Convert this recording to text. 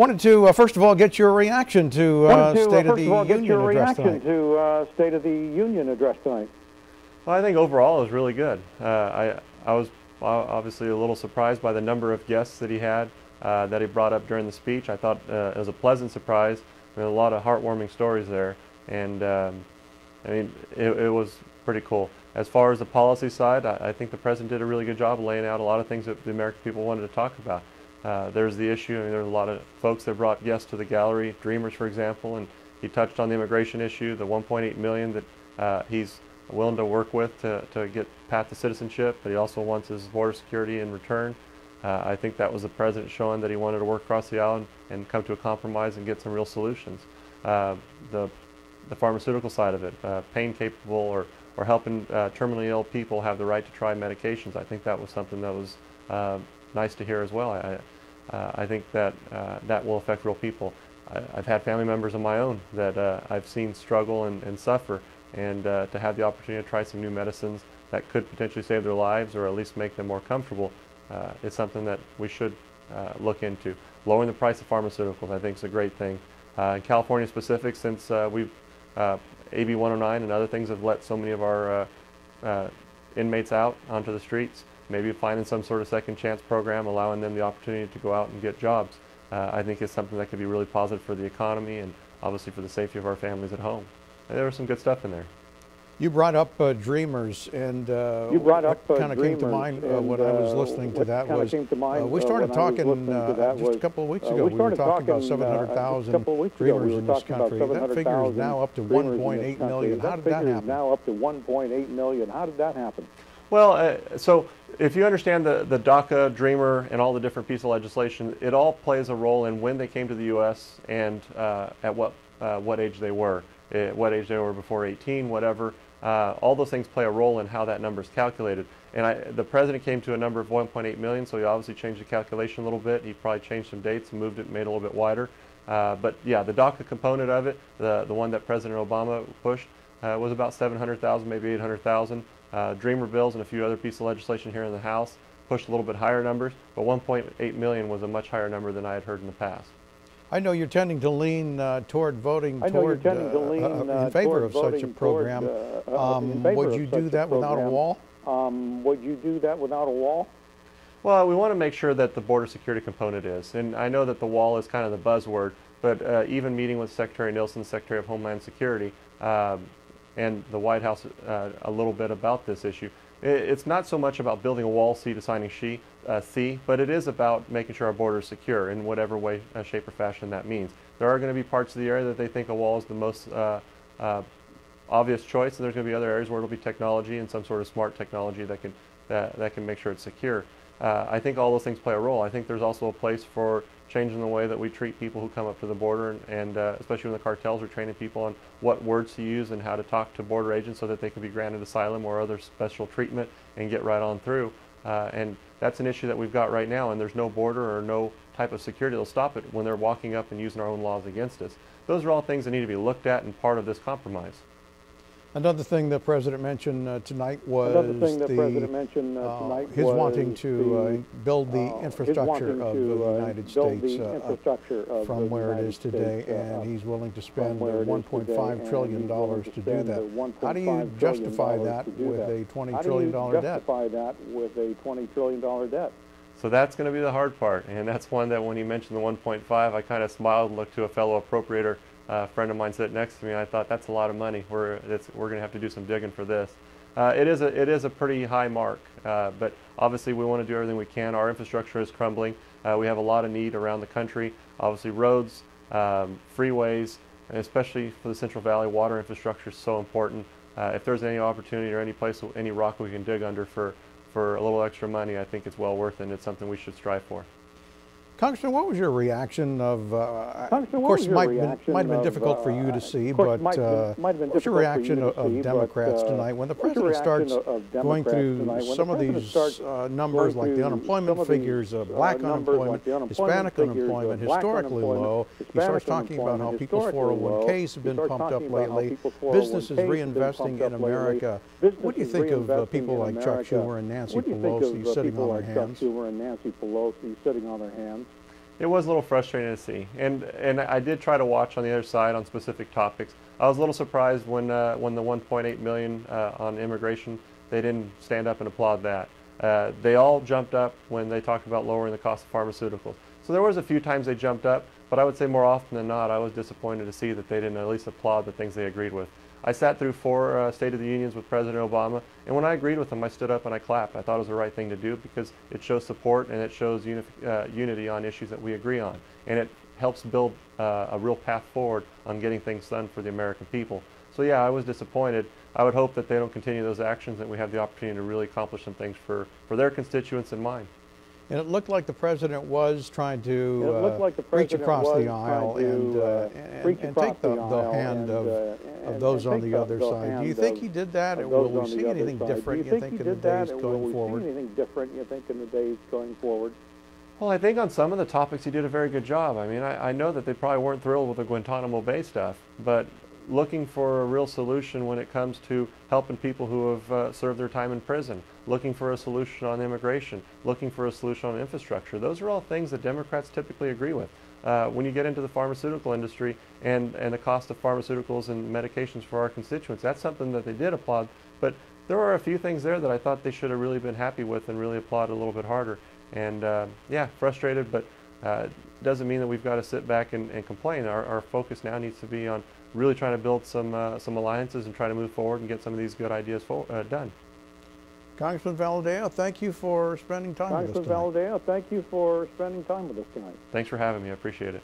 Wanted to first of all get your reaction to State of the Union address tonight. Well, I think overall it was really good. I was obviously a little surprised by the number of guests that he had, that he brought up during the speech. I thought it was a pleasant surprise. There were a lot of heartwarming stories there, and I mean, it was pretty cool. As far as the policy side, I think the President did a really good job of laying out a lot of things that the American people wanted to talk about. There's the issue, I mean, there's a lot of folks that brought guests to the gallery, Dreamers, for example, and he touched on the immigration issue, the 1.8 million that he's willing to work with to get path to citizenship, but he also wants his border security in return. I think that was the President showing that he wanted to work across the aisle and come to a compromise and get some real solutions. The pharmaceutical side of it, pain capable or helping terminally ill people have the right to try medications. I think that was something that was nice to hear as well. I think that that will affect real people. I've had family members of my own that I've seen struggle and suffer, and to have the opportunity to try some new medicines that could potentially save their lives or at least make them more comfortable is something that we should look into. Lowering the price of pharmaceuticals, I think, is a great thing. In California specific, since we've AB 109 and other things have let so many of our inmates out onto the streets, maybe finding some sort of second chance program, allowing them the opportunity to go out and get jobs, I think is something that could be really positive for the economy and obviously for the safety of our families at home. And there was some good stuff in there. You brought up Dreamers, and what kind of came to mind when I was listening to that was we started talking just a couple of weeks ago. We were talking about 700,000 Dreamers in this country. That figure is now up to 1.8 million. How did that happen? Now up to 1.8 million. How did that happen? Well, so if you understand the DACA, Dreamer, and all the different pieces of legislation, it all plays a role in when they came to the U.S. and at what age they were, what age they were before 18, whatever. All those things play a role in how that number is calculated. And the President came to a number of 1.8 million, so he obviously changed the calculation a little bit. He probably changed some dates and moved it, made it a little bit wider. But yeah, the DACA component of it, the one that President Obama pushed, was about 700,000, maybe 800,000. Dreamer bills and a few other pieces of legislation here in the House pushed a little bit higher numbers, but 1.8 million was a much higher number than I had heard in the past. I know you're tending to lean toward voting in favor of such a program. Would you do that without a wall? Would you do that without a wall? Well, we want to make sure that the border security component is, and I know that the wall is kind of the buzzword, but even meeting with Secretary Nielsen, Secretary of Homeland Security, and the White House a little bit about this issue. It's not so much about building a wall C to signing C, but it is about making sure our border is secure in whatever way, shape, or fashion that means. There are going to be parts of the area that they think a wall is the most obvious choice, and there's going to be other areas where it'll be technology and some sort of smart technology that can make sure it's secure. I think all those things play a role. I think there's also a place for changing the way that we treat people who come up to the border, and especially when the cartels are training people on what words to use and how to talk to border agents so that they can be granted asylum or other special treatment and get right on through. And that's an issue that we've got right now, and there's no border or no type of security that'll stop it when they're walking up and using our own laws against us. Those are all things that need to be looked at and part of this compromise. Another thing the President mentioned tonight was his wanting to build the infrastructure of the United States from where it is today, and he's willing to spend $1.5 trillion to do that. How do you justify that with a $20 trillion debt? So that's going to be the hard part, and that's one that when he mentioned the 1.5, I kind of smiled and looked to a fellow appropriator. A friend of mine sitting next to me. I thought, that's a lot of money. We're going to have to do some digging for this. It is a pretty high mark, but obviously we want to do everything we can. Our infrastructure is crumbling. We have a lot of need around the country. Obviously roads, freeways, and especially for the Central Valley, water infrastructure is so important. If there's any opportunity or any place, any rock we can dig under for a little extra money, I think it's well worth it, and it's something we should strive for. Congressman, what was your reaction of, of course, it might have been difficult for you to see, but what was your reaction of Democrats tonight when the President starts going through some of these numbers like the unemployment figures, black unemployment, Hispanic unemployment, historically low. He starts talking about how people's 401ks have been pumped up lately, businesses reinvesting in America. What do you think of people like Chuck Schumer and Nancy Pelosi sitting on their hands? It was a little frustrating to see, and I did try to watch on the other side on specific topics. I was a little surprised when the 1.8 million on immigration, they didn't stand up and applaud that. They all jumped up when they talked about lowering the cost of pharmaceuticals. So there was a few times they jumped up, but I would say more often than not, I was disappointed to see that they didn't at least applaud the things they agreed with. I sat through 4 State of the Unions with President Obama, and when I agreed with him, I stood up and I clapped. I thought it was the right thing to do because it shows support and it shows unity on issues that we agree on. And it helps build a real path forward on getting things done for the American people. So yeah, I was disappointed. I would hope that they don't continue those actions, that we have the opportunity to really accomplish some things for their constituents and mine. And it looked like the president was trying to reach across the aisle and take the hand of those on the other side. Do you think he did that, or will we see anything different, you think, in the days going forward? Well, I think on some of the topics he did a very good job. I mean, I know that they probably weren't thrilled with the Guantanamo Bay stuff, but looking for a real solution when it comes to helping people who have served their time in prison, looking for a solution on immigration, looking for a solution on infrastructure. Those are all things that Democrats typically agree with. When you get into the pharmaceutical industry and the cost of pharmaceuticals and medications for our constituents, that's something that they did applaud. But there are a few things there that I thought they should have really been happy with and really applauded a little bit harder. And yeah, frustrated, but doesn't mean that we've got to sit back and complain. Our focus now needs to be on really trying to build some alliances and try to move forward and get some of these good ideas done. Congressman Valadao, thank you for spending time with us tonight. Congressman Valadao, thank you for spending time with us tonight. Thanks for having me. I appreciate it.